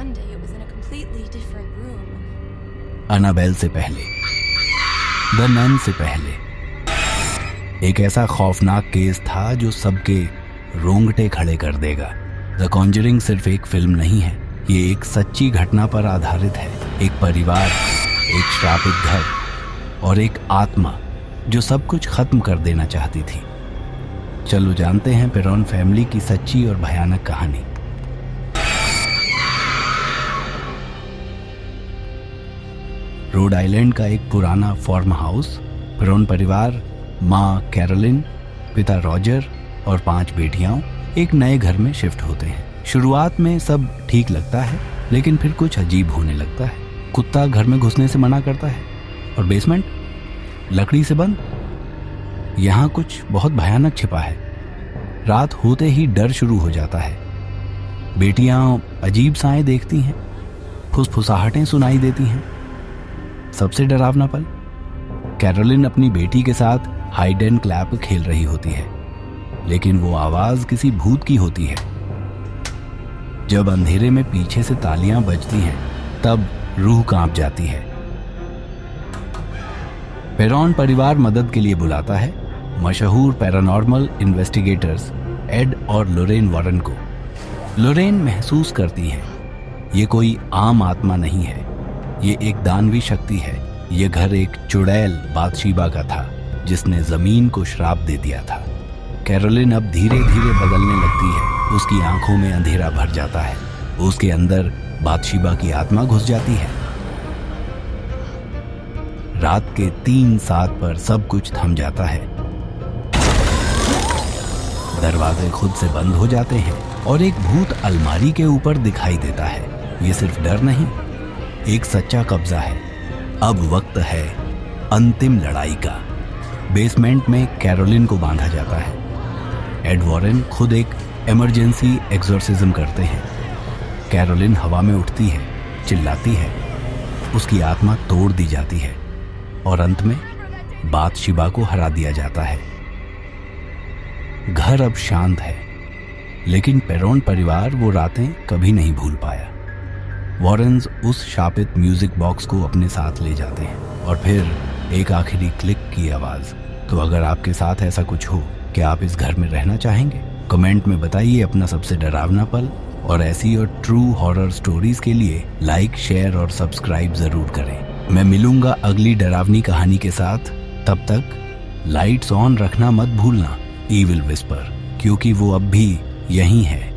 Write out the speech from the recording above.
Monday it was in a completely different room. Annabel से पहले, the none से पहले, एक ऐसा खौफनाक केस था जो सबके रोंगटे खड़े कर देगा। द कॉन्जरिंग सिर्फ एक फिल्म नहीं है, ये एक सच्ची घटना पर आधारित है। एक परिवार, एक श्रापित घर और एक आत्मा जो सब कुछ खत्म कर देना चाहती थी। चलो जानते हैं पेरोन फैमिली की सच्ची और भयानक कहानी। रोड आइलैंड का एक पुराना फार्म हाउस। पेरोन परिवार, माँ कैरोलिन, पिता रॉजर और 5 बेटियां एक नए घर में शिफ्ट होते हैं। शुरुआत में सब ठीक लगता है, लेकिन फिर कुछ अजीब होने लगता है। कुत्ता घर में घुसने से मना करता है और बेसमेंट लकड़ी से बंद। यहाँ कुछ बहुत भयानक छिपा है। रात होते ही डर शुरू हो जाता है। बेटियां अजीब साएं देखती हैं, फुसफुसाहटें सुनाई देती हैं। सबसे डरावना पल, कैरोलिन अपनी बेटी के साथ हाइड एंड क्लैप खेल रही होती है, लेकिन वो आवाज किसी भूत की होती है। जब अंधेरे में पीछे से तालियां बजती हैं, तब रूह कांप जाती है। पेरोन परिवार मदद के लिए बुलाता है मशहूर पैरानॉर्मल इन्वेस्टिगेटर्स एड और लोरेन वॉरेन को। लोरेन महसूस करती है ये कोई आम आत्मा नहीं है, ये एक दानवी शक्ति है। ये घर एक चुड़ैल बादशीबा का था जिसने जमीन को श्राप दे दिया था। कैरोलिन अब धीरे धीरे बदलने लगती है। उसकी आंखों में अंधेरा भर जाता है। उसके अंदर बादशीबा की आत्मा घुस जाती है। रात के 3-7 पर सब कुछ थम जाता है। दरवाजे खुद से बंद हो जाते हैं और एक भूत अलमारी के ऊपर दिखाई देता है। ये सिर्फ डर नहीं, एक सच्चा कब्जा है। अब वक्त है अंतिम लड़ाई का। बेसमेंट में कैरोलिन को बांधा जाता है। एड वॉरेन खुद एक इमरजेंसी एक्सोर्सिज्म करते हैं। कैरोलिन हवा में उठती है, चिल्लाती है, उसकी आत्मा तोड़ दी जाती है और अंत में बादशिबा को हरा दिया जाता है। घर अब शांत है, लेकिन पेरोन परिवार वो रातें कभी नहीं भूल पाया। वॉरेन्स उस शापित म्यूजिक बॉक्स को अपने साथ ले जाते हैं और फिर एक आखिरी क्लिक की आवाज। तो अगर आपके साथ ऐसा कुछ हो, क्या आप इस घर में रहना चाहेंगे? कमेंट में बताइए अपना सबसे डरावना पल। और ऐसी और ट्रू हॉरर स्टोरीज के लिए लाइक, शेयर और सब्सक्राइब जरूर करें। मैं मिलूंगा अगली डरावनी कहानी के साथ। तब तक लाइट्स ऑन रखना मत भूलना, ईविल विस्पर, क्योंकि वो अब भी यहीं है।